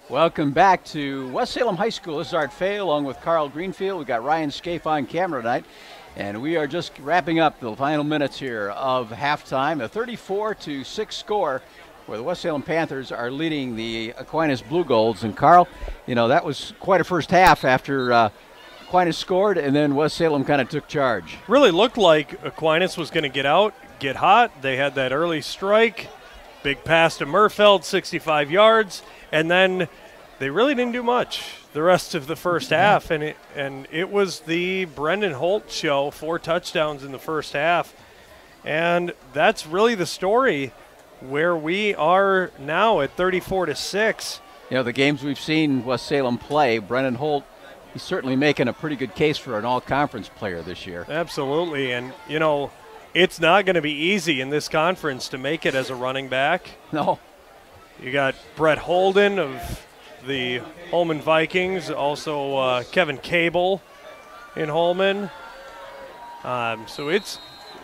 Welcome back to West Salem High School. This is Art Fay along with Carl Greenfield. We've got Ryan Scaife on camera tonight, and we are just wrapping up the final minutes here of halftime. A 34-6 score where the West Salem Panthers are leading the Aquinas Blue Golds. And Carl, you know, that was quite a first half after Aquinas scored, and then West Salem kind of took charge. Really looked like Aquinas was going to get out, get hot. They had that early strike, big pass to Murfeld, 65 yards. And then they really didn't do much the rest of the first half, and it was the Brendan Holt show, 4 touchdowns in the first half. And that's really the story where we are now at 34-6. You know, the games we've seen West Salem play, Brendan Holt, he's certainly making a pretty good case for an all-conference player this year. Absolutely, and, you know, it's not going to be easy in this conference to make it as a running back. No. You got Brett Holden of the Holman Vikings, also Kevin Cable in Holman. So it's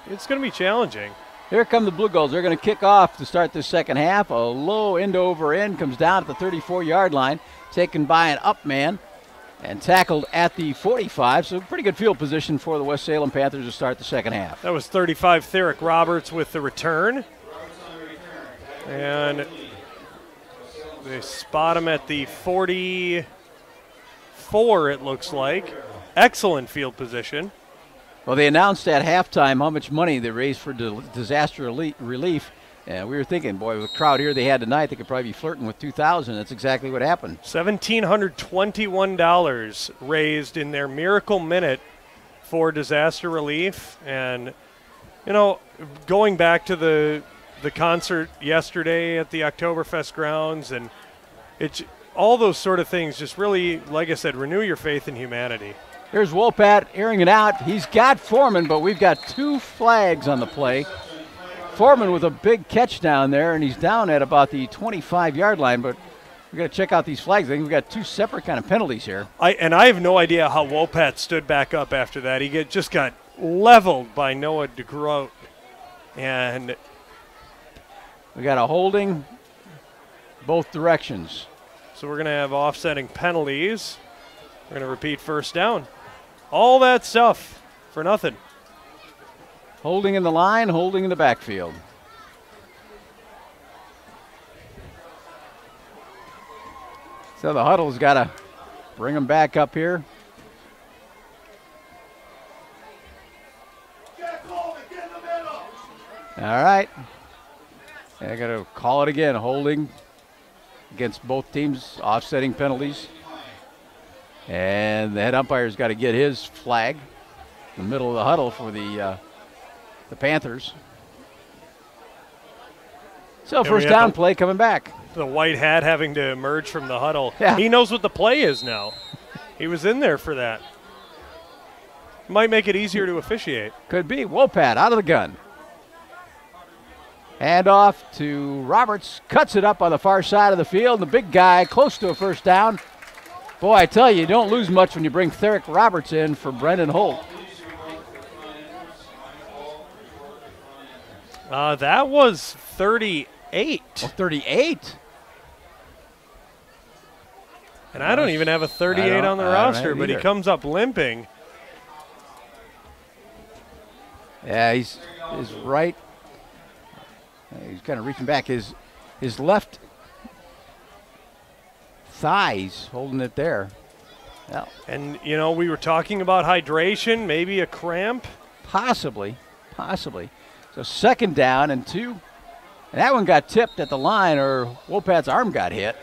going to be challenging. Here come the Blue Golds. They're going to kick off to start this second half. A low end over end comes down at the 34-yard line, taken by an up man and tackled at the 45. So pretty good field position for the West Salem Panthers to start the second half. That was 35 Therick Roberts with the return. And they spot him at the 44, it looks like. Excellent field position. Well, they announced at halftime how much money they raised for disaster relief. And we were thinking, boy, with the crowd here they had tonight, they could probably be flirting with $2,000. That's exactly what happened. $1,721 raised in their Miracle Minute for disaster relief. And, you know, going back to the concert yesterday at the Oktoberfest grounds, and it's all those sort of things just really, like I said, renew your faith in humanity. Here's Wolpat airing it out. He's got Foreman, but we've got 2 flags on the play. Foreman with a big catch down there, and he's down at about the 25-yard line, but we've got to check out these flags. I think we've got 2 separate kind of penalties here. I have no idea how Wolpat stood back up after that. He just got leveled by Noah DeGroat, and we got a holding both directions. So we're going to have offsetting penalties. We're going to repeat first down. All that stuff for nothing. Holding in the line, holding in the backfield. So the huddle's got to bring them back up here. All right. I got to call it again. Holding against both teams, offsetting penalties. And the head umpire's got to get his flag in the middle of the huddle for the Panthers. So first down play coming back. The white hat having to emerge from the huddle. Yeah. He knows what the play is now. He was in there for that. Might make it easier to officiate. Could be. Wopat out of the gun. Hand off to Roberts. Cuts it up on the far side of the field. The big guy close to a first down. Boy, I tell you don't lose much when you bring Therick Roberts in for Brendan Holt. That was 38. Oh, 38? And I don't even have a 38 on the roster, but he either. comes up limping. Yeah, he's right. He's kind of reaching back. His left thighs holding it there. Yeah. And, you know, we were talking about hydration, maybe a cramp. Possibly. So second down and 2. And that one got tipped at the line, or Wopat's arm got hit.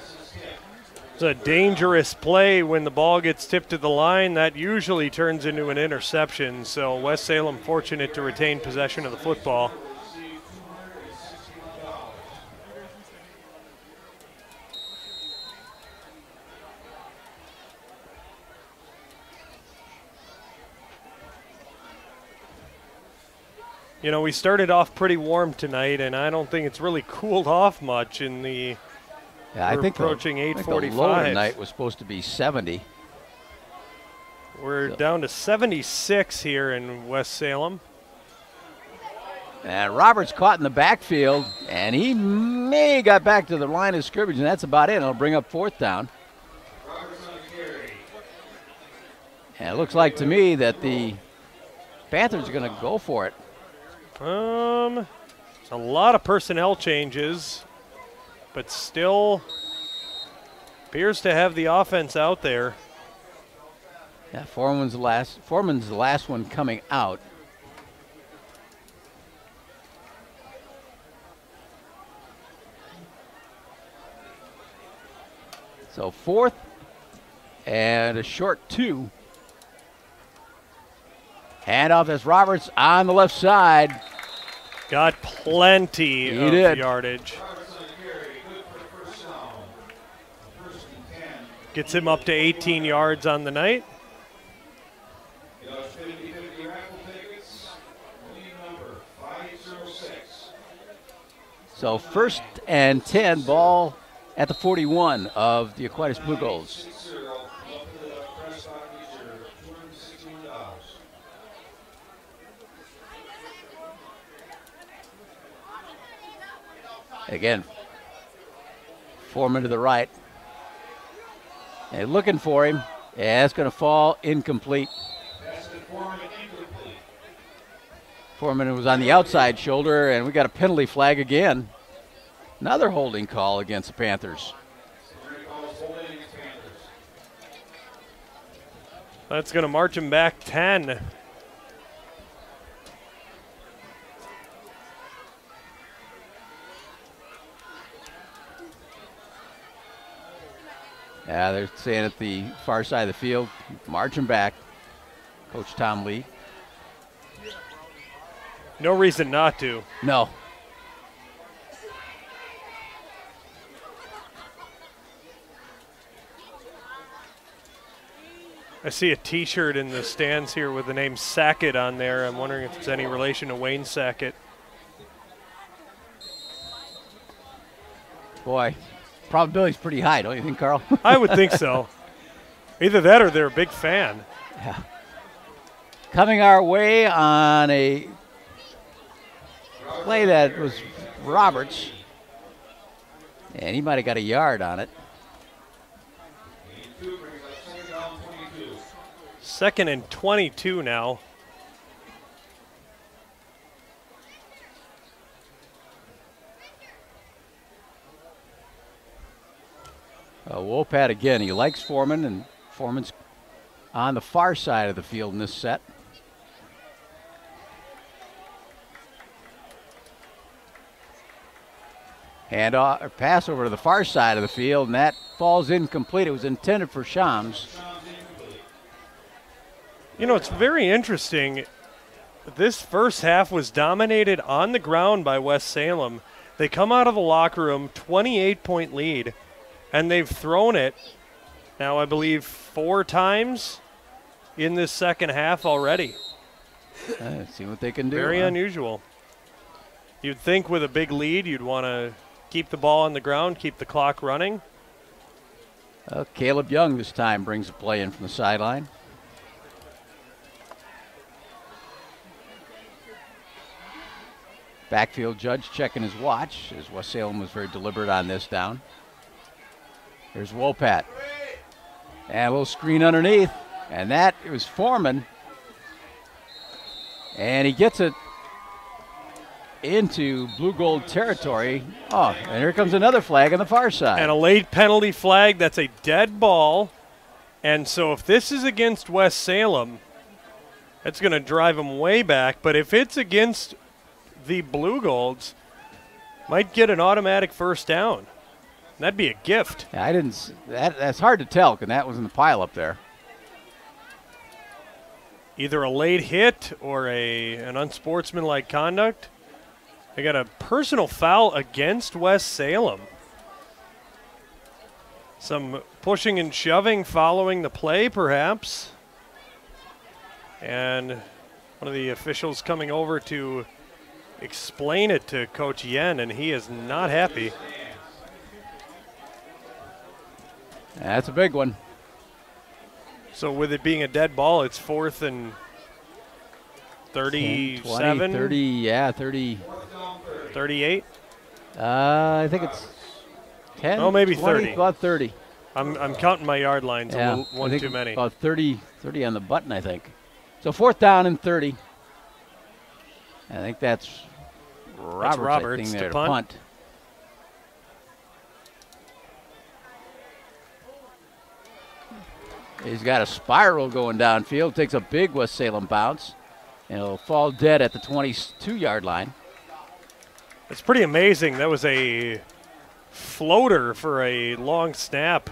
It's a dangerous play when the ball gets tipped to the line. That usually turns into an interception. So West Salem fortunate to retain possession of the football. You know, we started off pretty warm tonight, and I don't think it's really cooled off much in the I think approaching 8:45. I think the low tonight was supposed to be 70. We're down to 76 here in West Salem. And Roberts caught in the backfield, and he May got back to the line of scrimmage, and that's about it. It'll bring up 4th down. And it looks like to me that the Panthers are going to go for it. It's a lot of personnel changes, but still appears to have the offense out there. Yeah, Foreman's the last one coming out. So 4th and a short 2. Handoff as Roberts on the left side. Got plenty of yardage. Gets him up to 18 yards on the night. So 1st and 10, ball at the 41 of the Aquinas Blue Goals. Again, Foreman to the right. And looking for him. Yeah, it's going to fall incomplete. Foreman was on the outside shoulder, and we got a penalty flag again. Another holding call against the Panthers. That's going to march him back 10. Yeah, they're saying at the far side of the field, march him back. Coach Tom Lee. No reason not to. No. I see a T-shirt in the stands here with the name Sackett on there. I'm wondering if it's any relation to Wayne Sackett. Boy, probability's pretty high, don't you think, Carl? I would think so. Either that or they're a big fan. Yeah. Coming our way on a play that was Roberts, and he might have got a yard on it. 2nd and 22 now. Wopat again. He likes Foreman, and Foreman's on the far side of the field in this set. Pass over to the far side of the field, and that falls incomplete. It was intended for Shams. You know, it's very interesting. This first half was dominated on the ground by West Salem. They come out of the locker room, 28-point lead, and they've thrown it now, I believe, 4 times in this second half already. See what they can do. Very unusual. You'd think with a big lead, you'd want to keep the ball on the ground, keep the clock running. Caleb Young this time brings a play in from the sideline. Backfield judge checking his watch, as West Salem was very deliberate on this down. Here's Wopat. And a little screen underneath. And that was Foreman. And he gets it into blue gold territory. Oh, and here comes another flag on the far side. And a late penalty flag. That's a dead ball. And so if this is against West Salem, that's going to drive them way back. But if it's against the Blue Golds, might get an automatic first down. That'd be a gift. Yeah, that's hard to tell because that was in the pile up there. Either a late hit or an unsportsmanlike conduct. They got a personal foul against West Salem. Some pushing and shoving following the play, perhaps. And one of the officials coming over to explain it to Coach Yen, and he is not happy. That's a big one. So with it being a dead ball, it's 4th and 37? 10, 20, 30, yeah, 30. 38? I think it's 10. Oh, maybe 20, 30. About 30. I'm counting my yard lines Yeah, one too many. About 30 on the button, I think. So 4th down and 30. I think that's Roberts, I think, there to punt. He's got a spiral going downfield. Takes a big West Salem bounce. And it'll fall dead at the 22-yard line. It's pretty amazing. That was a floater for a long snap.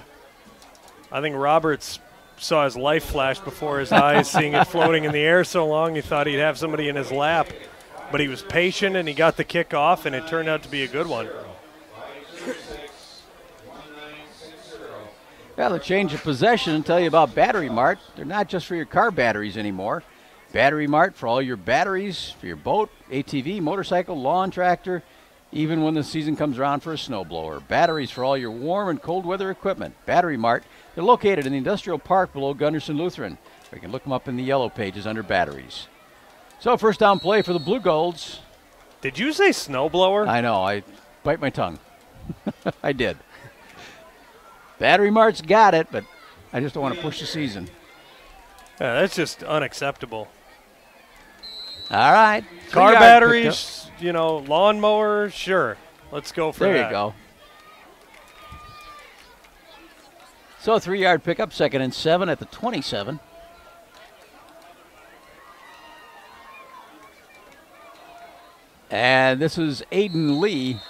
I think Roberts saw his life flash before his eyes, seeing it floating in the air so long he thought he'd have somebody in his lap. But he was patient, and he got the kick off, and it turned out to be a good one. Well, the change of possession and tell you about Battery Mart. They're not just for your car batteries anymore. Battery Mart for all your batteries, for your boat, ATV, motorcycle, lawn tractor, even when the season comes around for a snowblower. Batteries for all your warm and cold weather equipment. Battery Mart. They're located in the industrial park below Gunderson Lutheran. Or you can look them up in the yellow pages under batteries. So first down play for the Blue Golds. Did you say snowblower? I know. I bite my tongue. I did. Battery Mart's got it, but I just don't want to push the season. Yeah, that's just unacceptable. All right. Car batteries, you know, lawnmower, sure. Let's go for that. There you go. So a 3-yard pickup, 2nd and 7 at the 27. And this is Aiden Lee.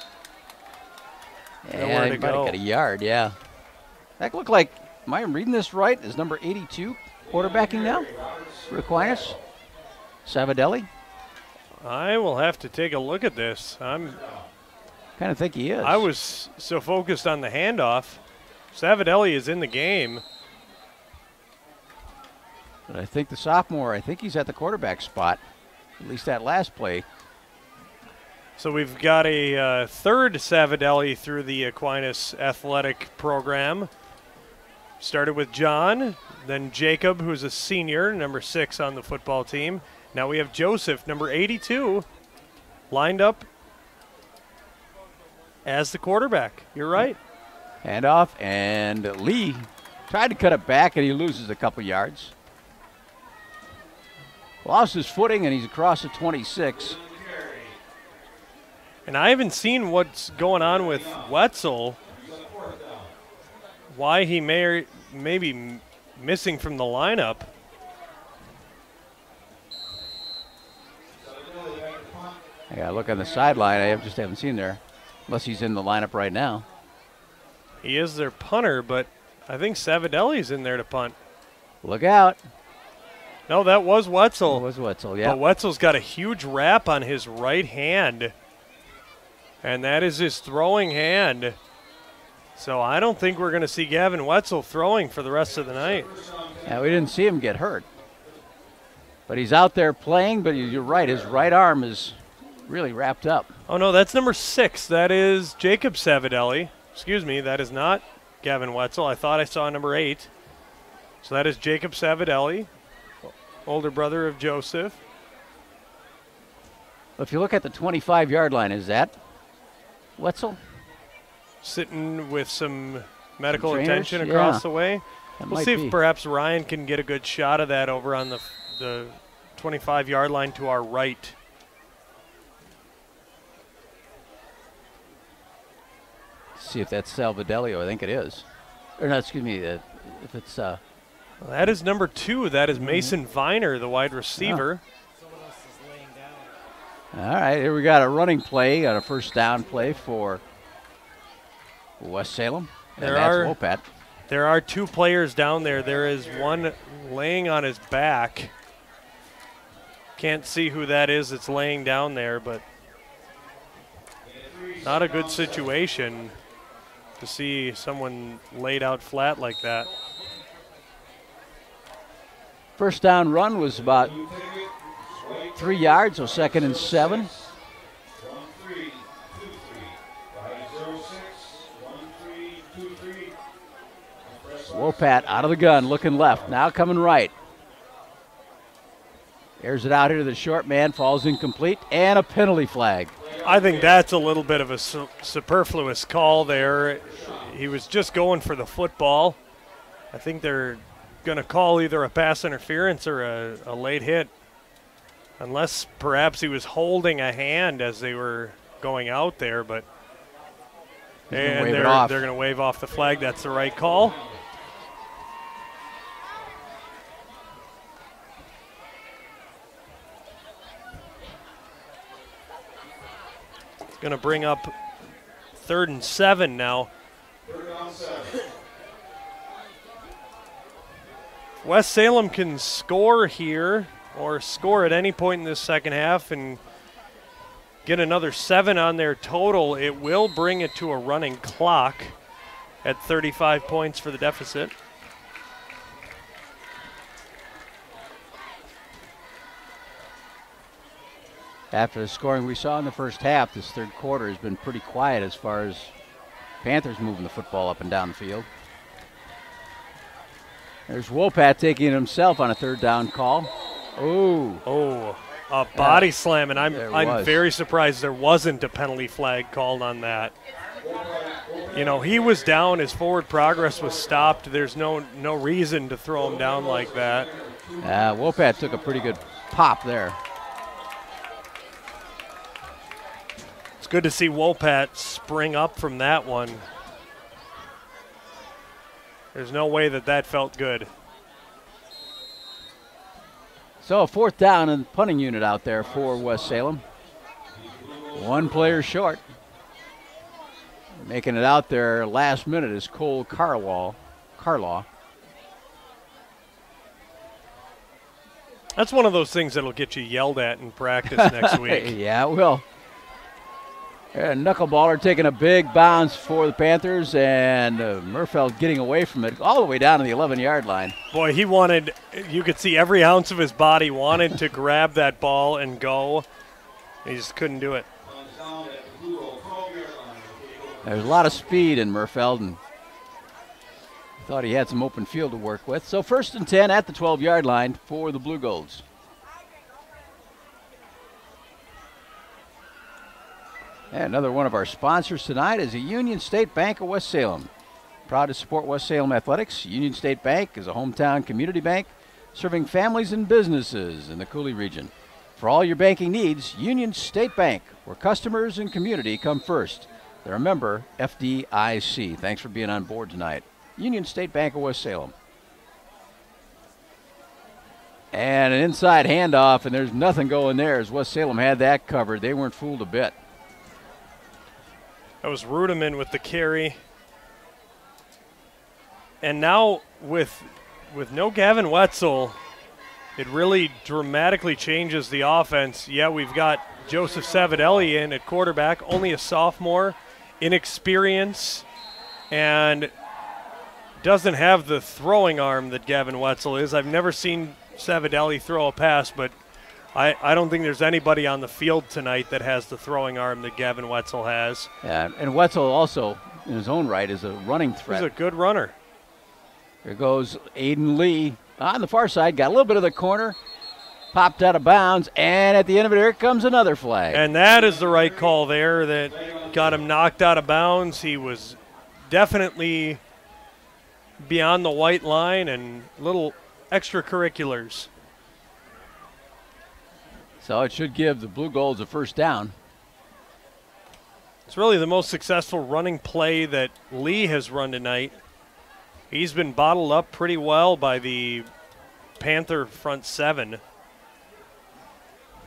Nowhere to he might have go. got a yard, yeah. That looked like, am I reading this right? Is number 82 quarterbacking now for Aquinas? Savadelli? I will have to take a look at this. Kind of think he is. I was so focused on the handoff. Savadelli is in the game. But I think the sophomore, I think he's at the quarterback spot, at least that last play. So we've got a third Savadelli through the Aquinas athletic program. Started with John, then Jacob, who's a senior, number 6 on the football team. Now we have Joseph, number 82, lined up as the quarterback. You're right. Handoff, and Lee tried to cut it back, and he loses a couple yards. Lost his footing, and he's across the 26. And I haven't seen what's going on with Wetzel, why he may be missing from the lineup. I got to look on the sideline. I just haven't seen there, unless he's in the lineup right now. He is their punter, but I think Savadelli's in there to punt. Look out. No, that was Wetzel. It was Wetzel, yeah. But Wetzel's got a huge wrap on his right hand, and that is his throwing hand. So I don't think we're going to see Gavin Wetzel throwing for the rest of the night. Yeah, we didn't see him get hurt. But he's out there playing, but you're right, his right arm is really wrapped up. Oh, no, that's number 6. That is Jacob Savadelli. Excuse me, that is not Gavin Wetzel. I thought I saw number 8. So that is Jacob Savadelli, older brother of Joseph. If you look at the 25-yard line, is that Wetzel? Sitting with some medical Some trainers? attention across Yeah. the way. That We'll might see be. if perhaps Ryan can get a good shot of that over on the 25-yard line to our right. See if that's Salvadelli. I think it is. Or no, excuse me, if it's... That is number 2. That is Mason Viner, the wide receiver. All right, here we got a running play on a first down play for West Salem. And that's Wopat. There are 2 players down there. There is one laying on his back. Can't see who that is that's laying down there, but not a good situation to see someone laid out flat like that. First down run was about 3 yards, so 2nd and 7. Wopat out of the gun, looking left, now coming right. Airs it out here to the short man, falls incomplete, and a penalty flag. I think that's a little bit of a superfluous call there. He was just going for the football. I think they're going to call either a pass interference or a late hit, unless perhaps he was holding a hand as they were going out there. But and they're going to wave off the flag. That's the right call. It's going to bring up 3rd and 7 now. West Salem can score here or score at any point in this second half and get another 7 on their total. It will bring it to a running clock at 35 points for the deficit. After the scoring we saw in the first half, this third quarter has been pretty quiet as far as Panthers moving the football up and down the field. There's Wopat taking it himself on a 3rd down call. Oh, a body slam, and I'm very surprised there wasn't a penalty flag called on that. You know, he was down, his forward progress was stopped. There's no reason to throw him down like that. Wopat took a pretty good pop there. It's good to see Wopat spring up from that one. There's no way that felt good. So a 4th down and punting unit out there for West Salem. 1 player short. Making it out there last minute is Cole Carlaw. That's one of those things that'll get you yelled at in practice next week. Yeah, it will. Knuckleballer taking a big bounce for the Panthers, and Murfeld getting away from it all the way down to the 11-yard line. Boy, you could see every ounce of his body wanted to grab that ball and go. He just couldn't do it. There's a lot of speed in Murfeld, and thought he had some open field to work with. So 1st and 10 at the 12-yard line for the Blue Golds. And another one of our sponsors tonight is the Union State Bank of West Salem. Proud to support West Salem athletics. Union State Bank is a hometown community bank serving families and businesses in the Cooley region. For all your banking needs, Union State Bank, where customers and community come first. They're a member FDIC. Thanks for being on board tonight. Union State Bank of West Salem. And an inside handoff, and there's nothing going there as West Salem had that covered. They weren't fooled a bit. That was Rudeman with the carry. And now with no Gavin Wetzel, it really dramatically changes the offense. Yeah, we've got Joseph Savidelli in at quarterback, only a sophomore, inexperience, and doesn't have the throwing arm that Gavin Wetzel is. I've never seen Savidelli throw a pass, but I don't think there's anybody on the field tonight that has the throwing arm that Gavin Wetzel has. Yeah, and Wetzel also, in his own right, is a running threat. He's a good runner. There goes Aiden Lee on the far side, got a little bit of the corner, popped out of bounds, and at the end of it, here comes another flag. And that is the right call there that got him knocked out of bounds. He was definitely beyond the white line and little extracurriculars. So it should give the Blue Golds a 1st down. It's really the most successful running play that Lee has run tonight. He's been bottled up pretty well by the Panther front 7.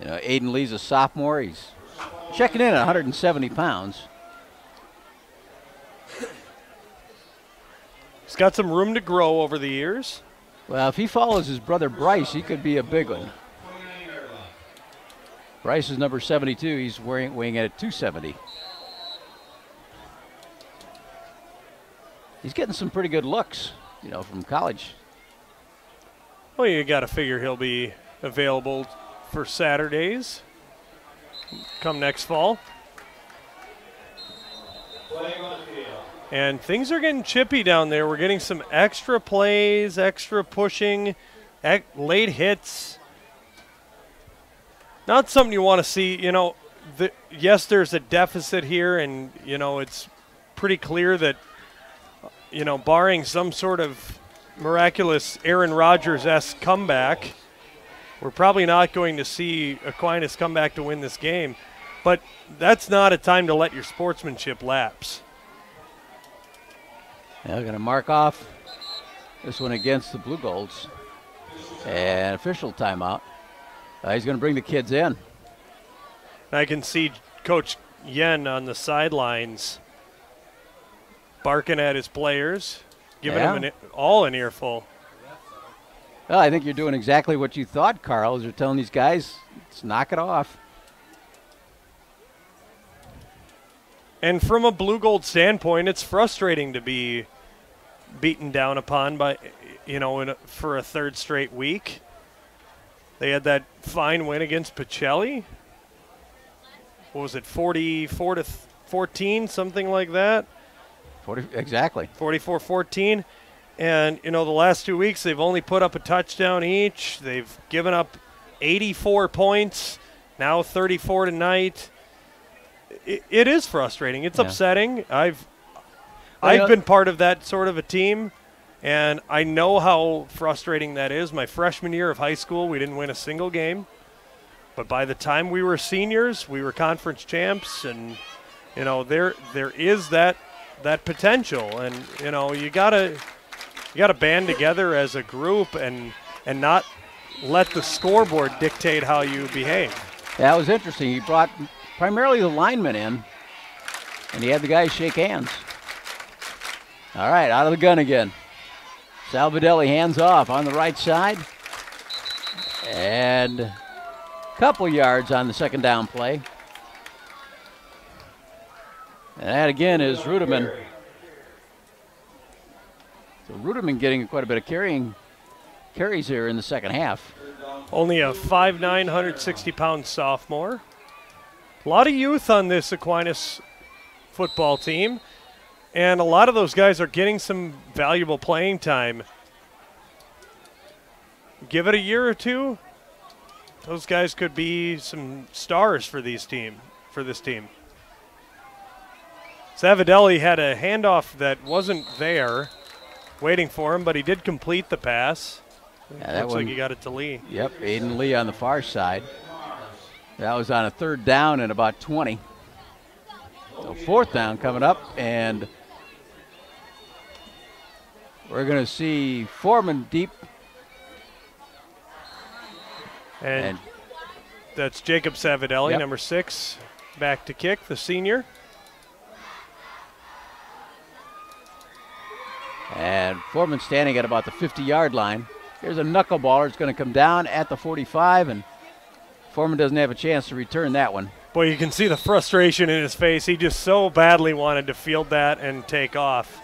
You know, Aiden Lee's a sophomore. He's checking in at 170 pounds. He's got some room to grow over the years. Well, if he follows his brother Bryce, he could be a big one. Bryce is number 72. He's weighing in at 270. He's getting some pretty good looks, you know, from college. Well, you got to figure he'll be available for Saturdays come next fall. And things are getting chippy down there. We're getting some extra plays, extra pushing, late hits. Not something you want to see. You know, yes, there's a deficit here, and, it's pretty clear that, barring some sort of miraculous Aaron Rodgers-esque comeback, we're probably not going to see Aquinas come back to win this game. But that's not a time to let your sportsmanship lapse. They're going to mark off this one against the Blue Golds. And official timeout. He's going to bring the kids in. I can see Coach Yen on the sidelines barking at his players, giving them all an earful. Well, I think you're doing exactly what you thought, Carl, is you're telling these guys, let's knock it off. And from a Blue Gold standpoint, it's frustrating to be beaten down upon by, for a third straight week. They had that fine win against Pacelli. What was it, 44-14, something like that? 40, exactly. 44-14. And, the last 2 weeks they've only put up a touchdown each. They've given up 84 points, now 34 tonight. It is frustrating. It's upsetting. I've been part of that sort of a team, and I know how frustrating that is. My freshman year of high school, we didn't win a single game. But by the time we were seniors, we were conference champs, and there is that potential, and you gotta band together as a group and not let the scoreboard dictate how you behave. That was interesting. He brought primarily the linemen in, and he had the guys shake hands. All right, out of the gun again. Salvadelli hands off on the right side, and couple yards on the second down play. And that again is Ruderman. So Ruderman getting quite a bit of carries here in the second half. Only a 5'9", 160-pound sophomore. A lot of youth on this Aquinas football team, and a lot of those guys are getting some valuable playing time. Give it a year or two, those guys could be some stars for this team. Salvadelli had a handoff that wasn't there, waiting for him, but he did complete the pass. Looks like he got it to Lee. Yep, Aiden Lee on the far side. That was on a third down and about 20. So fourth down coming up, and we're going to see Foreman deep. And that's Jacob Salvadelli, number 6, back to kick, the senior. And Foreman standing at about the 50-yard line. Here's a knuckleballer. It's going to come down at the 45, and Foreman doesn't have a chance to return that one. Boy, you can see the frustration in his face. He just so badly wanted to field that and take off.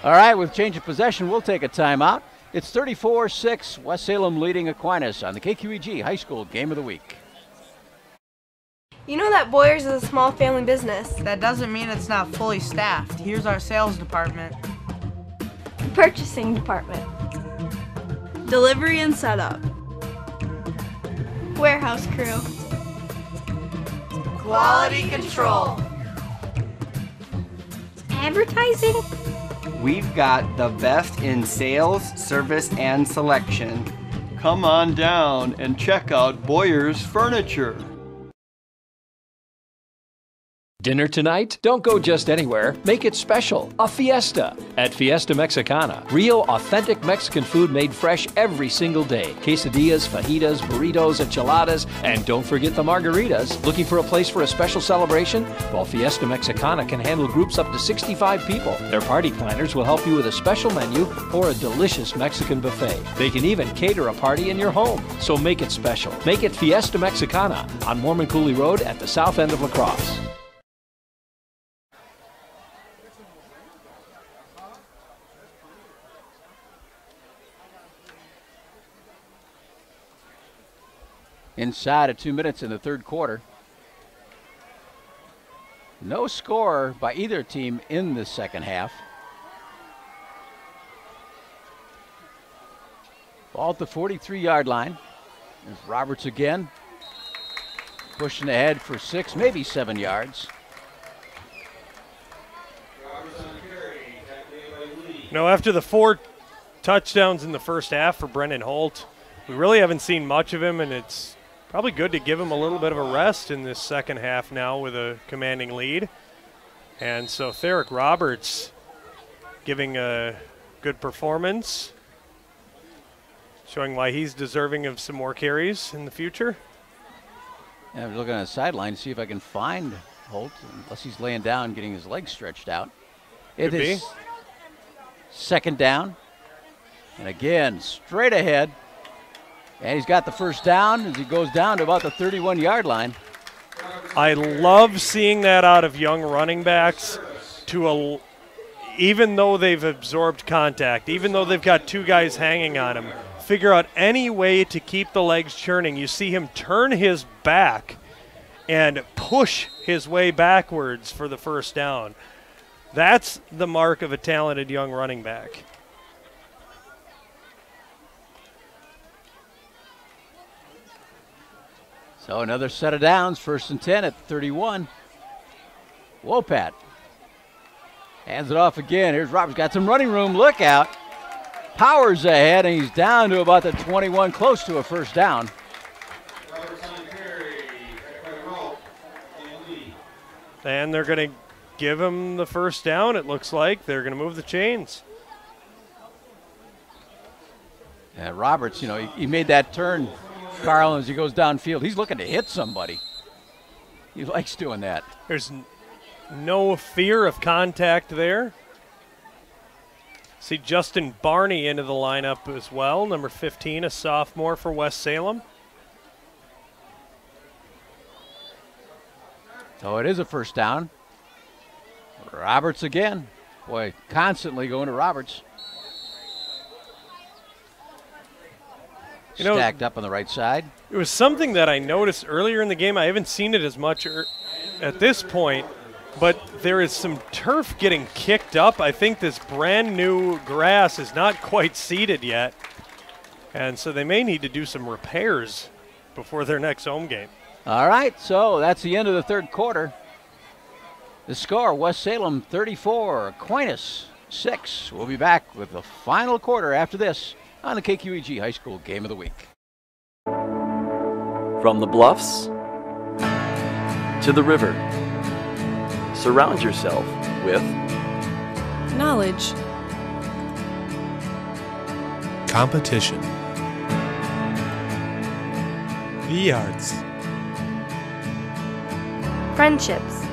All right, with change of possession, we'll take a timeout. It's 34-6, West Salem leading Aquinas on the KQEG High School Game of the Week. You know that Boyers is a small family business. That doesn't mean it's not fully staffed. Here's our sales department. Purchasing department. Delivery and setup. Warehouse crew. Quality control. Advertising. We've got the best in sales, service, and selection. Come on down and check out Boyer's Furniture. Dinner tonight? Don't go just anywhere. Make it special. A fiesta at Fiesta Mexicana. Real, authentic Mexican food made fresh every single day. Quesadillas, fajitas, burritos, enchiladas, and don't forget the margaritas. Looking for a place for a special celebration? Well, Fiesta Mexicana can handle groups up to 65 people. Their party planners will help you with a special menu or a delicious Mexican buffet. They can even cater a party in your home. So make it special. Make it Fiesta Mexicana on Mormon Cooley Road at the south end of La Crosse. Inside of 2 minutes in the third quarter. No score by either team in the second half. Ball at the 43-yard line. There's Roberts again. pushing ahead for 6, maybe 7 yards. After the 4 touchdowns in the first half for Brendan Holt, we really haven't seen much of him, and it's probably good to give him a little bit of a rest in this second half now with a commanding lead. And so Therick Roberts giving a good performance, showing why he's deserving of some more carries in the future. Yeah, I'm looking on the sideline to see if I can find Holt, unless he's laying down getting his legs stretched out. It is second down. And again, straight ahead. And he's got the first down as he goes down to about the 31-yard line. I love seeing that out of young running backs, even though they've absorbed contact, even though they've got 2 guys hanging on him, figure out any way to keep the legs churning. You see him turn his back and push his way backwards for the first down. That's the mark of a talented young running back. So another set of downs, 1st and 10 at 31. Wopat hands it off again. Here's Roberts, got some running room, look out. Powers ahead, and he's down to about the 21, close to a first down. And they're going to give him the first down, it looks like. They're going to move the chains. And Roberts, he made that turn, Carl, as he goes downfield. He's looking to hit somebody. He likes doing that. There's no fear of contact there. See Justin Barney into the lineup as well, number 15, a sophomore for West Salem. So it is a first down. Roberts again. Boy, constantly going to Roberts. Stacked up on the right side. It was something that I noticed earlier in the game. I haven't seen it as much at this point, but there is some turf getting kicked up. I think this brand new grass is not quite seeded yet, and so they may need to do some repairs before their next home game. All right, so that's the end of the third quarter. The score, West Salem 34, Aquinas 6. We'll be back with the final quarter after this on the KQEG High School Game of the Week. From the bluffs to the river, surround yourself with knowledge, competition, the arts, friendships.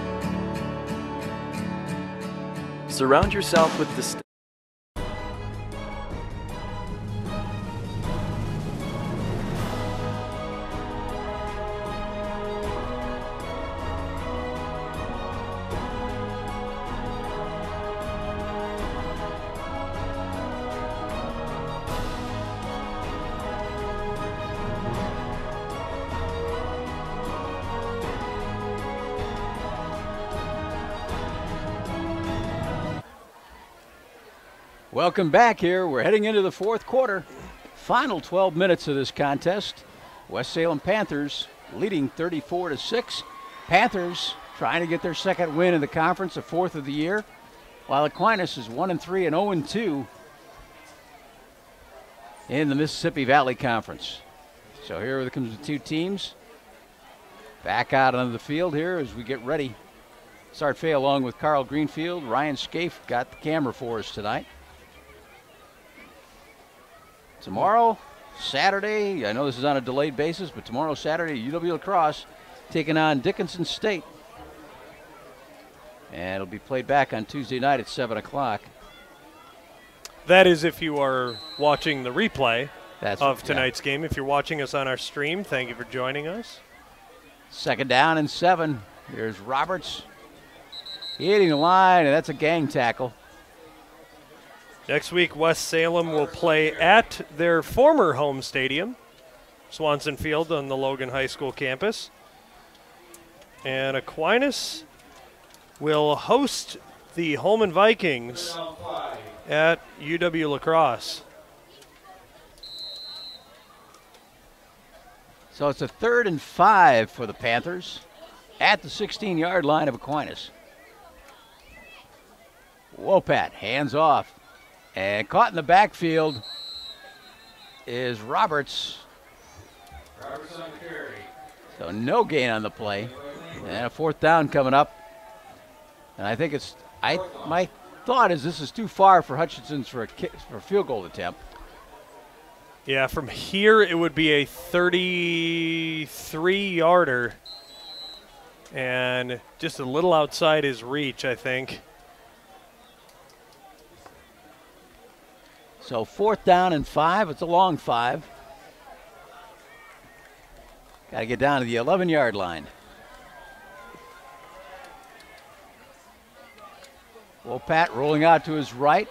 Surround yourself with the Welcome back here. We're heading into the fourth quarter. Final 12 minutes of this contest. West Salem Panthers leading 34-6. Panthers trying to get their second win in the conference, the fourth of the year, while Aquinas is 1-3 and 0-2 in the Mississippi Valley Conference. So here comes the two teams back out on the field here as we get ready. Sart Fay along with Carl Greenfield. Ryan Scaife got the camera for us tonight. Tomorrow, Saturday, I know this is on a delayed basis, but tomorrow, Saturday, UW La Crosse taking on Dickinson State. And it'll be played back on Tuesday night at 7 o'clock. That is if you are watching the replay of tonight's game. If you're watching us on our stream, thank you for joining us. Second down and 7. Here's Roberts hitting the line, and that's a gang tackle. Next week, West Salem will play at their former home stadium, Swanson Field on the Logan High School campus. And Aquinas will host the Holman Vikings at UW La Crosse. So it's a 3rd and 5 for the Panthers at the 16-yard line of Aquinas. Wopat, hands off. And caught in the backfield is Roberts. Roberts on the carry. So no gain on the play. And a 4th down coming up. And I think my thought is this is too far for Hutchinson's for a field goal attempt. Yeah, from here it would be a 33-yarder. And just a little outside his reach, I think. So 4th down and 5. It's a long 5. Got to get down to the 11-yard line. Wopat rolling out to his right.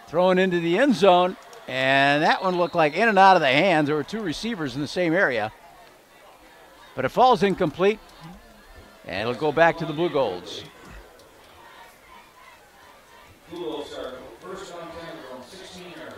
Throwing into the end zone. And that one looked like in and out of the hands. There were 2 receivers in the same area. But it falls incomplete. And it'll go back to the Blue Golds. Blue Golds start first on 10 from 16-yard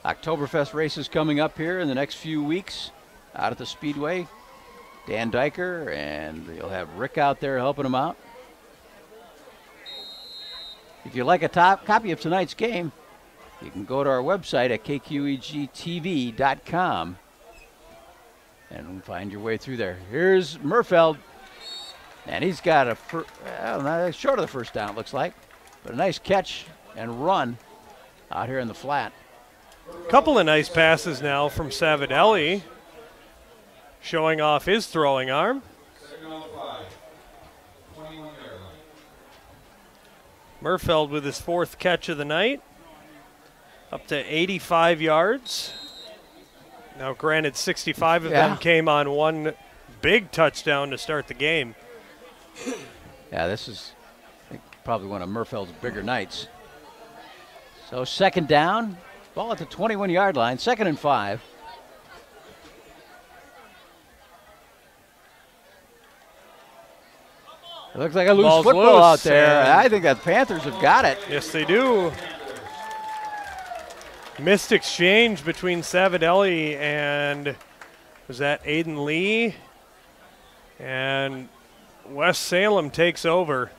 line. Oktoberfest races coming up here in the next few weeks out at the Speedway. Dan Diker, and you'll have Rick out there helping them out. If you like a copy of tonight's game, you can go to our website at kqegtv.com and find your way through there. Here's Murfeld, and he's got a short of the 1st down, it looks like, but a nice catch and run out here in the flat. Couple of nice passes now from Savidelli, showing off his throwing arm. Murfeld with his 4th catch of the night, up to 85 yards. Now, granted, 65 of them came on one big touchdown to start the game. Yeah, this is probably one of Murfeld's bigger nights. So 2nd down, ball at the 21-yard line, 2nd and 5. It looks like a loose football out there. I think that Panthers have got it. Yes, they do. Missed exchange between Savidelli and, was that Aiden Lee? And West Salem takes over.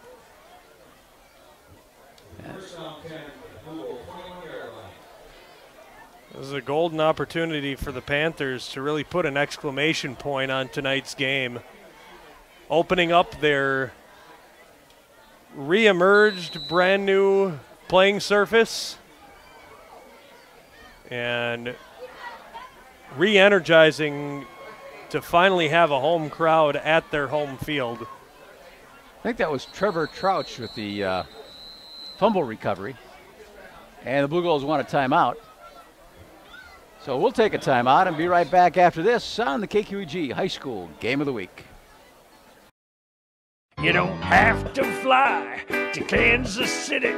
This is a golden opportunity for the Panthers to really put an exclamation point on tonight's game. Opening up their re-emerged brand new playing surface and re-energizing to finally have a home crowd at their home field. I think that was Trevor Trouch with the fumble recovery. And the Blue Golds want a timeout. So we'll take a timeout and be right back after this on the KQEG High School Game of the Week. You don't have to fly to Kansas City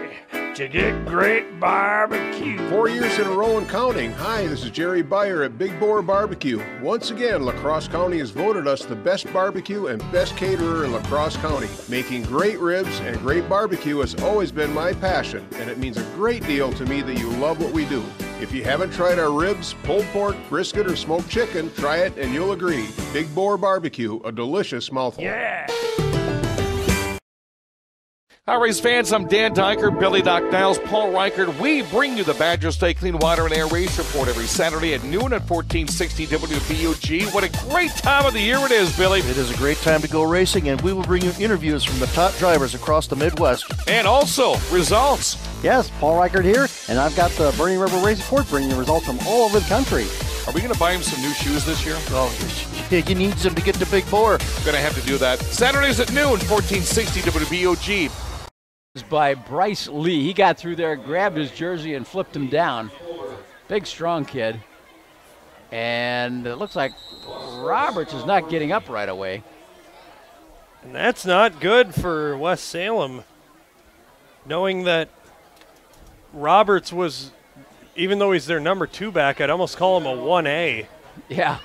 to get great barbecue. 4 years in a row and counting. Hi, this is Jerry Beyer at Big Boar Barbecue. Once again, La Crosse County has voted us the best barbecue and best caterer in La Crosse County. Making great ribs and great barbecue has always been my passion, and it means a great deal to me that you love what we do. If you haven't tried our ribs, pulled pork, brisket, or smoked chicken, try it and you'll agree. Big Boar Barbecue, a delicious mouthful. Yeah! Hi, Rays fans. I'm Dan Diker, Billy Doc Niles, Paul Reichert. We bring you the Badger State Clean Water and Air Race Report every Saturday at noon at 1460 WBUG. What a great time of the year it is, Billy. It is a great time to go racing, and we will bring you interviews from the top drivers across the Midwest. And also, results. Yes, Paul Reichert here, and I've got the Burning River Race Report bringing you results from all over the country. Are we going to buy him some new shoes this year? Oh, he needs them to get to Big Boar. Going to have to do that. Saturdays at noon, 1460 WBOG. By Bryce Lee. He got through there, grabbed his jersey, and flipped him down. Big, strong kid. And it looks like Roberts is not getting up right away. And that's not good for West Salem, knowing that Roberts was, even though he's their number 2 back, I'd almost call him a 1A. Yeah.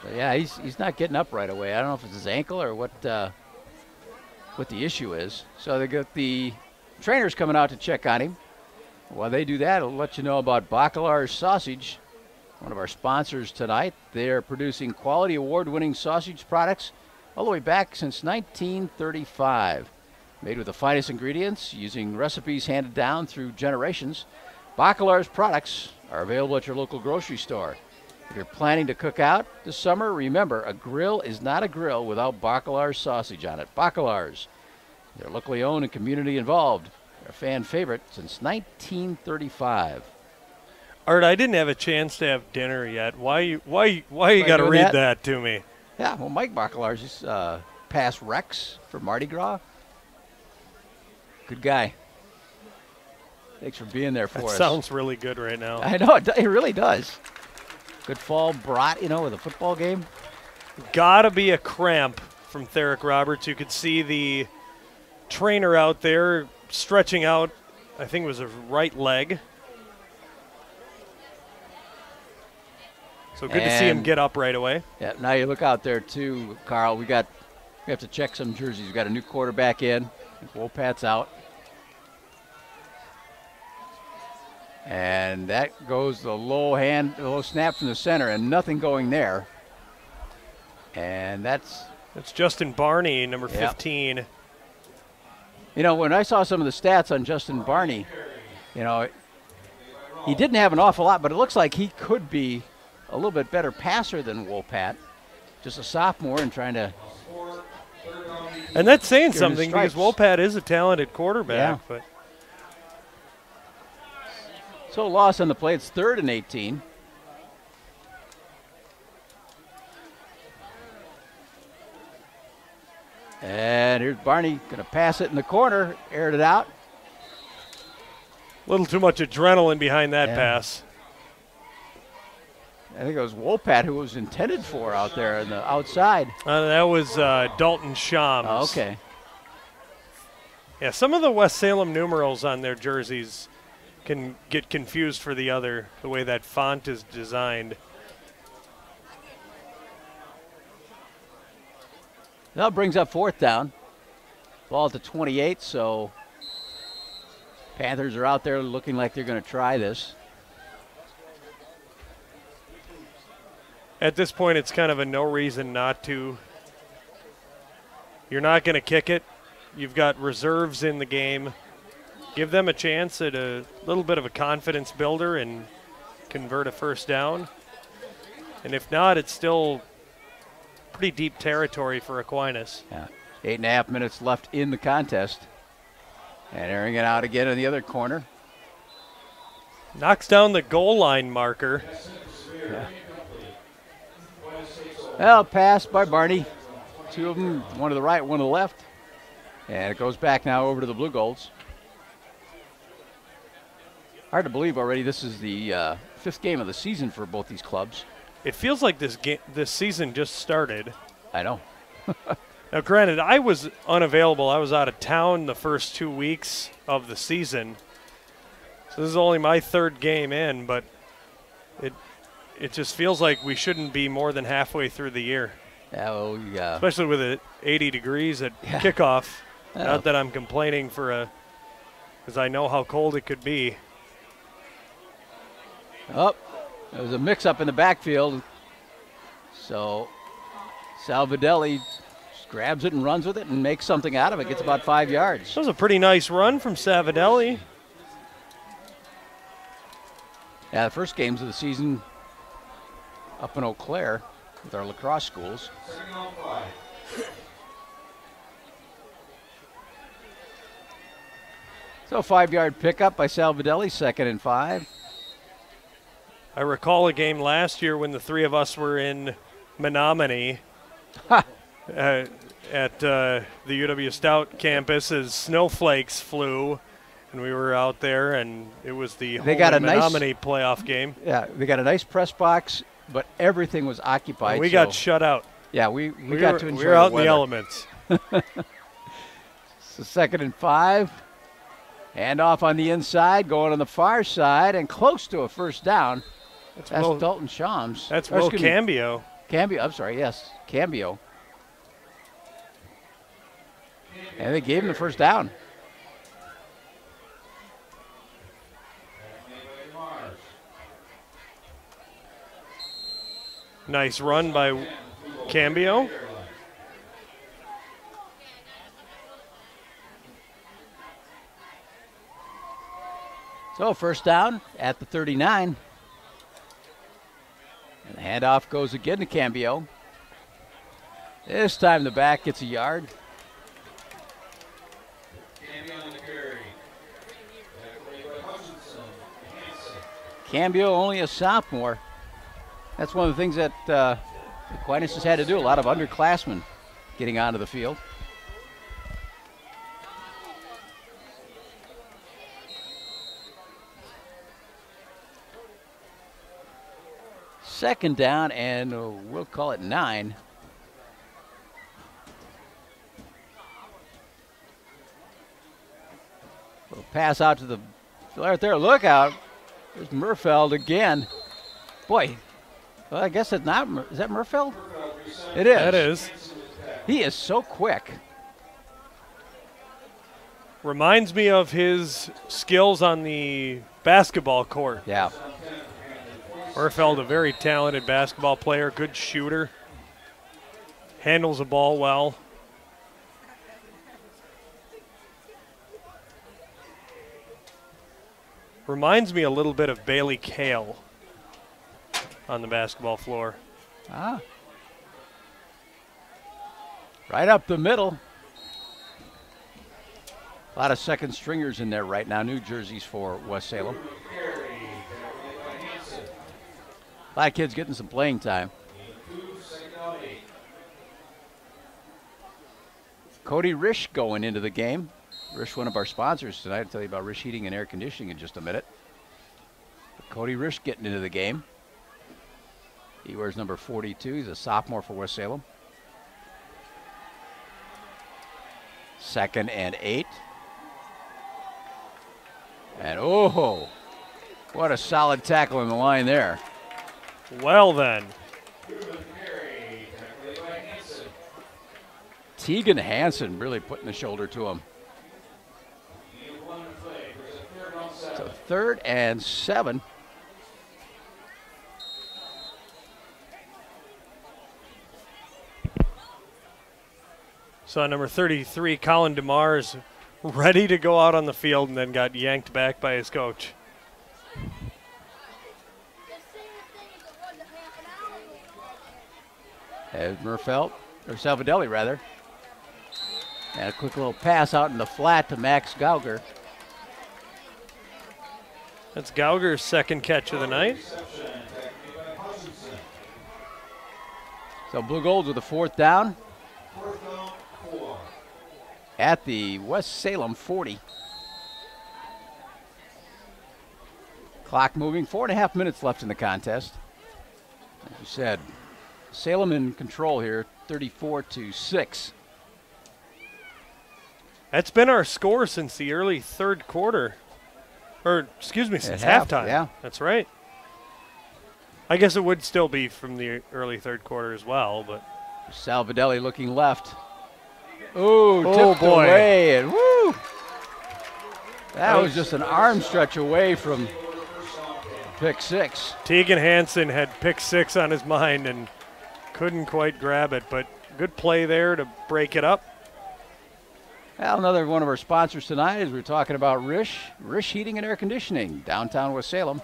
But yeah, he's not getting up right away. I don't know if it's his ankle or what the issue is. So they got the trainers coming out to check on him. While they do that, I'll let you know about Bacalar's Sausage, one of our sponsors tonight. They're producing quality award-winning sausage products all the way back since 1935. Made with the finest ingredients, using recipes handed down through generations. Bacalar's products are available at your local grocery store. If you're planning to cook out this summer, remember, a grill is not a grill without Bacalar's sausage on it. Bacalar's. They're locally owned and community involved. They're a fan favorite since 1935. Art, I didn't have a chance to have dinner yet. Why you got to read that to me? Yeah, well, Mike Bacalar's just past Rex for Mardi Gras. Good guy. Thanks for being there for us. Sounds really good right now. I know, it really does. Good fall brat, with a football game. Gotta be a cramp from Therick Roberts. You could see the trainer out there stretching out, I think it was a right leg. So good to see him get up right away. Yeah, now you look out there too, Carl. We have to check some jerseys. We got a new quarterback in. Wolpat's out. And that goes the low snap from the center, and nothing going there. And that's Justin Barney, number 15. When I saw some of the stats on Justin Barney, he didn't have an awful lot, but it looks like he could be a little bit better passer than Wolpat. Just a sophomore and trying to. And that's saying something because Wolpat is a talented quarterback. Yeah. So loss on the play. It's 3rd and 18. And here's Barney going to pass it in the corner, aired it out. A little too much adrenaline behind that pass. I think it was Wolpat who was intended for out there on the outside. That was Dalton Shams. Oh, okay. Yeah, some of the West Salem numerals on their jerseys can get confused for the way that font is designed. That brings up 4th down. Ball at the 28, so Panthers are out there looking like they're going to try this. At this point, it's kind of a no reason not to. You're not going to kick it. You've got reserves in the game. Give them a chance at a little bit of a confidence builder and convert a 1st down. And if not, it's still pretty deep territory for Aquinas. Yeah, 8.5 minutes left in the contest. And airing it out again in the other corner. Knocks down the goal line marker. Yeah. Well, pass by Barney. 2 of them, one to the right, one to the left. And it goes back now over to the Blue Golds. Hard to believe already this is the 5th game of the season for both these clubs. It feels like this season just started. I know. Now, granted, I was unavailable. I was out of town the first 2 weeks of the season. So this is only my 3rd game in, but it just feels like we shouldn't be more than halfway through the year. Yeah. Especially with it 80 degrees at kickoff. Not that I'm complaining because I know how cold it could be. Oh, there was a mix-up in the backfield. So Salvadelli just grabs it and runs with it and makes something out of it. Gets about 5 yards. That was a pretty nice run from Salvadelli. Yeah, the first games of the season up in Eau Claire with our lacrosse schools. So 5-yard pickup by Salvadelli, 2nd and 5. I recall a game last year when the 3 of us were in Menominee at the UW Stout campus as snowflakes flew, and we were out there, and it was the Menominee playoff game. Yeah, they got a nice press box, but everything was occupied. And we got shut out. Yeah, we got to enjoy We were out the in the elements. So 2nd and 5. Hand off on the inside, going on the far side, and close to a 1st down. That's Dalton Shams. That's Will Cambio. Cambio, I'm sorry, yes, Cambio. And they gave him the first down. Nice run by Cambio. So first down at the 39. And the handoff goes again to Cambio. This time the back gets a yard. Cambio only a sophomore. That's one of the things that Aquinas has had to do. A lot of underclassmen getting onto the field. Second down, and we'll call it 9. We'll pass out to the right there. Look out. There's Murfeld again. Boy, well, I guess it's not. Is that Murfeld? It is. That is. He is so quick. Reminds me of his skills on the basketball court. Yeah. Murfeld, a very talented basketball player, good shooter, handles the ball well. Reminds me a little bit of Bailey Kale on the basketball floor. Ah. Right up the middle. A lot of second stringers in there right now. New jerseys for West Salem. A lot of kids getting some playing time. Cody Risch going into the game. Risch, one of our sponsors tonight. I'll tell you about Risch Heating and Air Conditioning in just a minute. But Cody Risch getting into the game. He wears number 42. He's a sophomore for West Salem. 2nd and 8. And oh, what a solid tackle in the line there. Well then. Tegan Hansen really putting the shoulder to him. So 3rd and 7. So number 33, Colin DeMars, ready to go out on the field and then got yanked back by his coach. As Murfeld, or Salvadelli rather. And a quick little pass out in the flat to Max Gauger. That's Gauger's 2nd catch of the night. So Blue Golds with a 4th down. At the West Salem 40. Clock moving, 4.5 minutes left in the contest. As you said, Salem in control here, 34-6. That's been our score since the early 3rd quarter. Or, excuse me, since halftime. Yeah. That's right. I guess it would still be from the early 3rd quarter as well, but. Salvadelli looking left. Ooh, oh tipped boy. away, and woo! That was just an arm stretch away from pick 6. Tegan Hansen had pick 6 on his mind and couldn't quite grab it, but good play there to break it up. Well, another one of our sponsors tonight is we're talking about Risch Heating and Air Conditioning, downtown West Salem,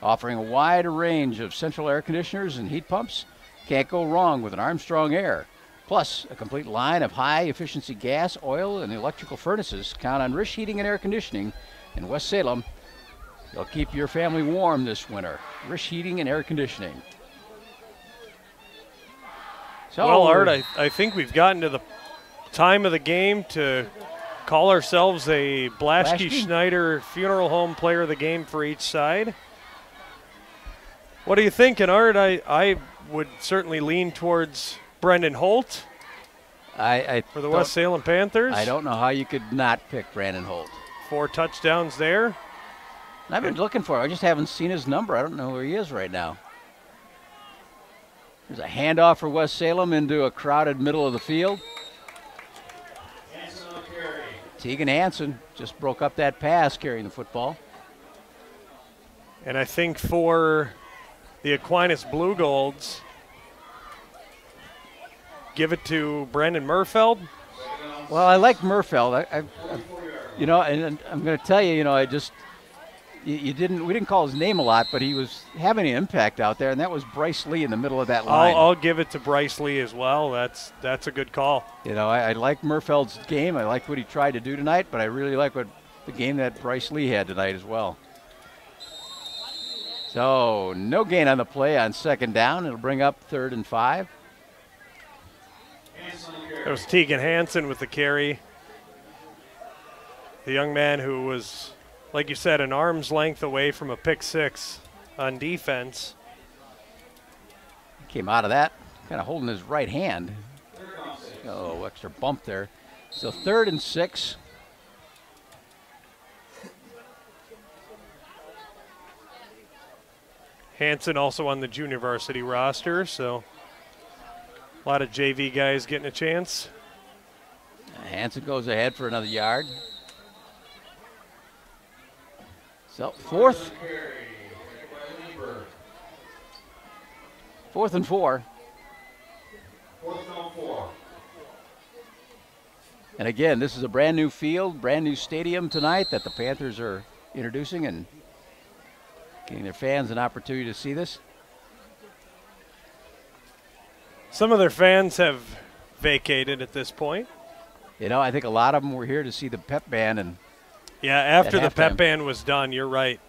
offering a wide range of central air conditioners and heat pumps. Can't go wrong with an Armstrong Air. Plus, a complete line of high-efficiency gas, oil, and electrical furnaces. Count on Risch Heating and Air Conditioning in West Salem. They'll keep your family warm this winter. Risch Heating and Air Conditioning. So, well, Art, I think we've gotten to the time of the game to call ourselves a Blaschke Schneider Funeral Home Player of the Game for each side. What are you thinking, Art? I would certainly lean towards Brendan Holt for the West Salem Panthers. I don't know how you could not pick Brandon Holt. 4 touchdowns there. I've been looking for him. I just haven't seen his number. I don't know where he is right now. There's a handoff for West Salem into a crowded middle of the field. Tegan Hansen just broke up that pass carrying the football. And I think for the Aquinas Blue Golds, give it to Brandon Murfeld. Well, I like Murfeld. You know, and I'm going to tell you, you know, we didn't call his name a lot, but he was having an impact out there, and that was Bryce Lee in the middle of that line. I'll give it to Bryce Lee as well. That's a good call. You know, I like Murfeld's game. I like what he tried to do tonight, but I really like the game that Bryce Lee had tonight as well. So no gain on the play on second down. It'll bring up 3rd and 5. It was Tegan Hansen with the carry. The young man who was, like you said, an arm's length away from a pick 6 on defense. Came out of that kind of holding his right hand. Oh, extra bump there. So 3rd and 6. Hansen also on the junior varsity roster, so a lot of JV guys getting a chance. Hansen goes ahead for another yard. So 4th and 4. And again, this is a brand new field, brand new stadium tonight that the Panthers are introducing and getting their fans an opportunity to see this. Some of their fans have vacated at this point. You know, I think a lot of them were here to see the pep band. And yeah, after the pep band was done, you're right.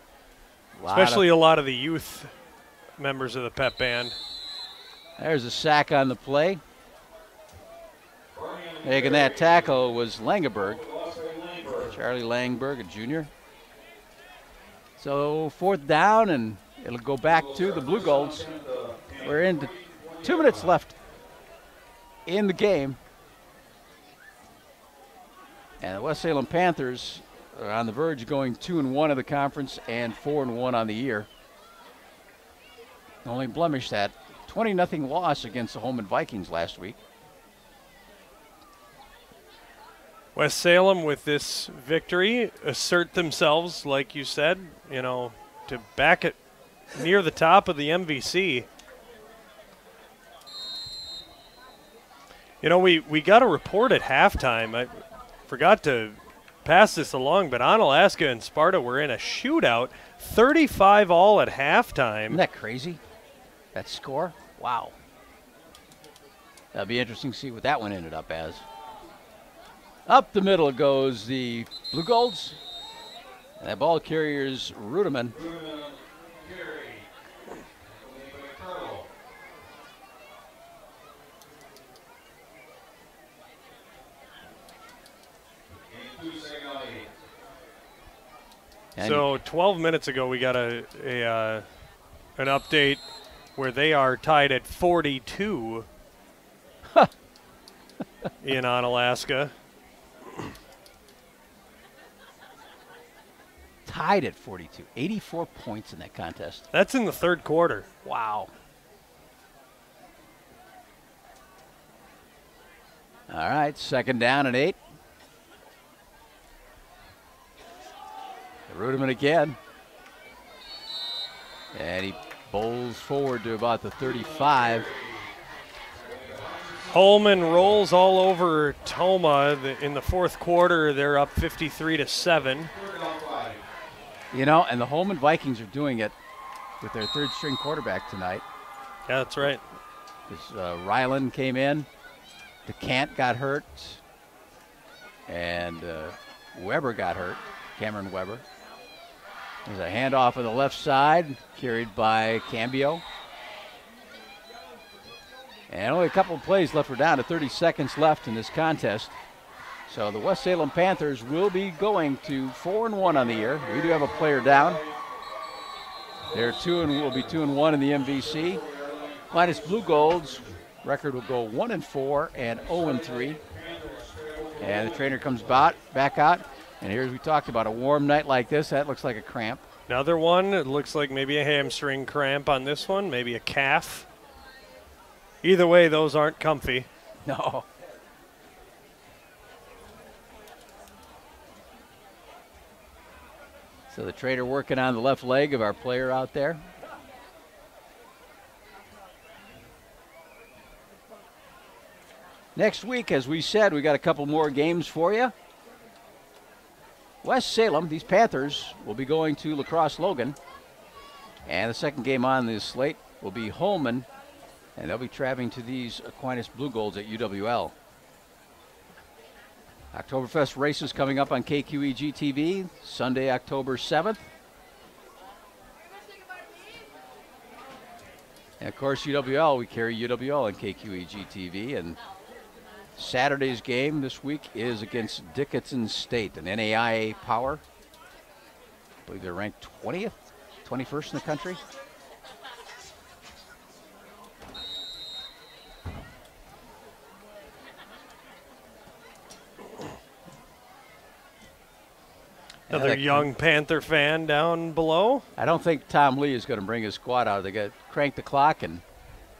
Especially a lot of the youth members of the pep band. There's a sack on the play. Making that tackle was Langenberg. Charlie Langberg, a junior. So 4th down, and it'll go back to the Blue Golds. We're into 2 minutes left in the game. And the West Salem Panthers are on the verge of going 2-1 of the conference and 4-1 on the year. Only blemish that 20-0 loss against the Holman Vikings last week. West Salem, with this victory, assert themselves, like you said, you know, to back it near the top of the MVC. You know, we got a report at halftime. I forgot to pass this along, but Onalaska and Sparta were in a shootout, 35 all at halftime. Isn't that crazy? That score? Wow. That'll be interesting to see what that one ended up as. Up the middle goes the Blue Golds. And that ball carrier's Ruderman. So 12 minutes ago, we got an update where they are tied at 42 in Onalaska. Tied at 42. 84 points in that contest. That's in the 3rd quarter. Wow. All right, 2nd down and 8. Ruderman again. And he bowls forward to about the 35. Holman rolls all over Toma. In the 4th quarter, they're up 53-7. You know, and the Holman Vikings are doing it with their 3rd-string quarterback tonight. Yeah, that's right. Ryland came in. DeCant got hurt. And Weber got hurt, Cameron Weber. There's a handoff on the left side, carried by Cambio. And only a couple of plays left. We're down to 30 seconds left in this contest. So the West Salem Panthers will be going to 4-1 on the year. We do have a player down. They're will be 2-1 in the MVC. Minus Blue Golds, record will go 1-4 and 0-3. And the trainer comes back out. And here's we talked about a warm night like this. That looks like a cramp. Another one. It looks like maybe a hamstring cramp on this one, maybe a calf. Either way, those aren't comfy. No. So the trader working on the left leg of our player out there. Next week, as we said, we got a couple more games for you. West Salem, these Panthers, will be going to La Crosse Logan. And the second game on the slate will be Holman, and they'll be traveling to these Aquinas Blue Golds at UWL. Oktoberfest races coming up on KQEG TV, Sunday, October 7th. And of course, UWL, we carry UWL on KQEG TV, and Saturday's game this week is against Dickinson State, an NAIA power. I believe they're ranked 20th, 21st in the country. Another young Panther fan down below. I don't think Tom Lee is going to bring his squad out. They got crank the clock and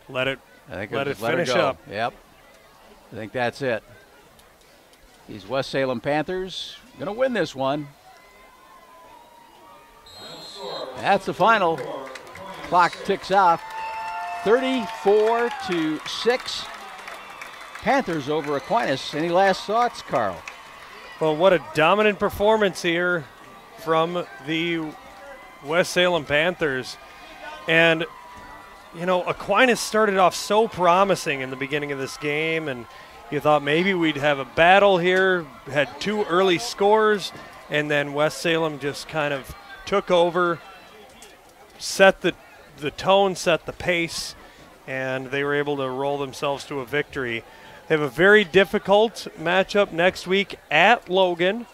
let it finish up. Yep. I think that's it. These West Salem Panthers going to win this one. That's the final. Clock ticks off. 34-6. Panthers over Aquinas. Any last thoughts, Carl? Well, what a dominant performance here from the West Salem Panthers. And, you know, Aquinas started off so promising in the beginning of this game, and you thought maybe we'd have a battle here, had two early scores, and then West Salem just kind of took over, set the tone, set the pace, and they were able to roll themselves to a victory. They have a very difficult matchup next week at Logan,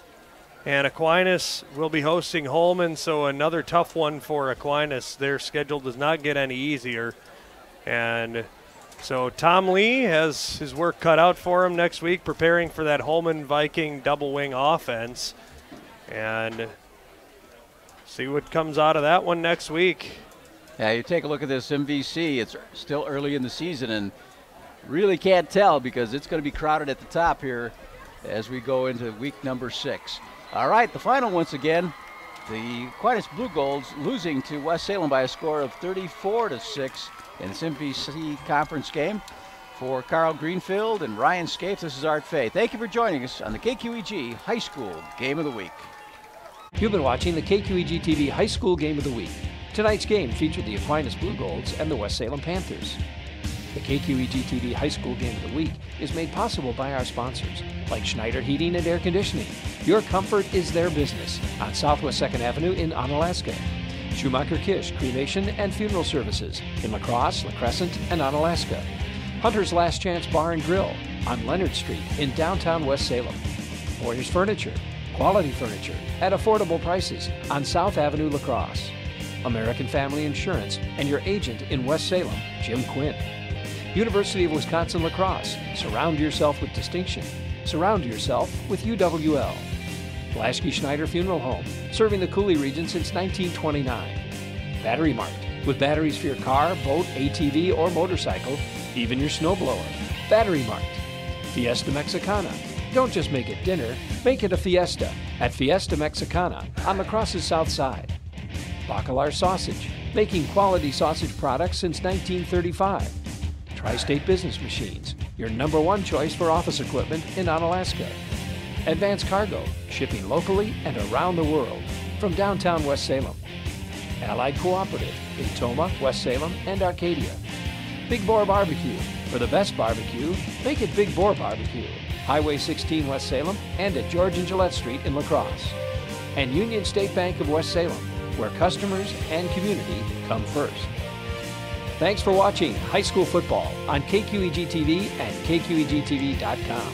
and Aquinas will be hosting Holman, so another tough one for Aquinas. Their schedule does not get any easier, and so Tom Lee has his work cut out for him next week, preparing for that Holman Viking double wing offense, and see what comes out of that one next week. Yeah, you take a look at this MVC. It's still early in the season, and really can't tell because it's going to be crowded at the top here as we go into week number 6. All right, the final once again, the Aquinas Blue Golds losing to West Salem by a score of 34-6 in this MVC conference game. For Carl Greenfield and Ryan Scaife, this is Art Fay. Thank you for joining us on the KQEG High School Game of the Week. You've been watching the KQEG TV High School Game of the Week. Tonight's game featured the Aquinas Blue Golds and the West Salem Panthers. The KQEG TV High School Game of the Week is made possible by our sponsors, like Schneider Heating and Air Conditioning. Your comfort is their business on Southwest 2nd Avenue in Onalaska. Schumacher Kish Cremation and Funeral Services in La Crosse, La Crescent, and Onalaska. Hunter's Last Chance Bar and Grill on Leonard Street in downtown West Salem. Warriors Furniture, quality furniture at affordable prices on South Avenue, La Crosse. American Family Insurance and your agent in West Salem, Jim Quinn. University of Wisconsin La Crosse. Surround yourself with distinction. Surround yourself with UWL. Blaschke Schneider Funeral Home, serving the Cooley region since 1929. Battery Mart, with batteries for your car, boat, ATV, or motorcycle, even your snowblower. Battery Mart. Fiesta Mexicana. Don't just make it dinner, make it a fiesta at Fiesta Mexicana on La Crosse's south side. Bacalar Sausage, making quality sausage products since 1935. Tri-State Business Machines, your #1 choice for office equipment in Onalaska. Advance Cargo, shipping locally and around the world from downtown West Salem. Allied Cooperative in Tomah, West Salem, and Arcadia. Big Boar Barbecue, for the best barbecue, make it Big Boar Barbecue. Highway 16 West Salem and at George and Gillette Street in La Crosse. And Union State Bank of West Salem, where customers and community come first. Thanks for watching high school football on KQEG TV and KQEGTV.com.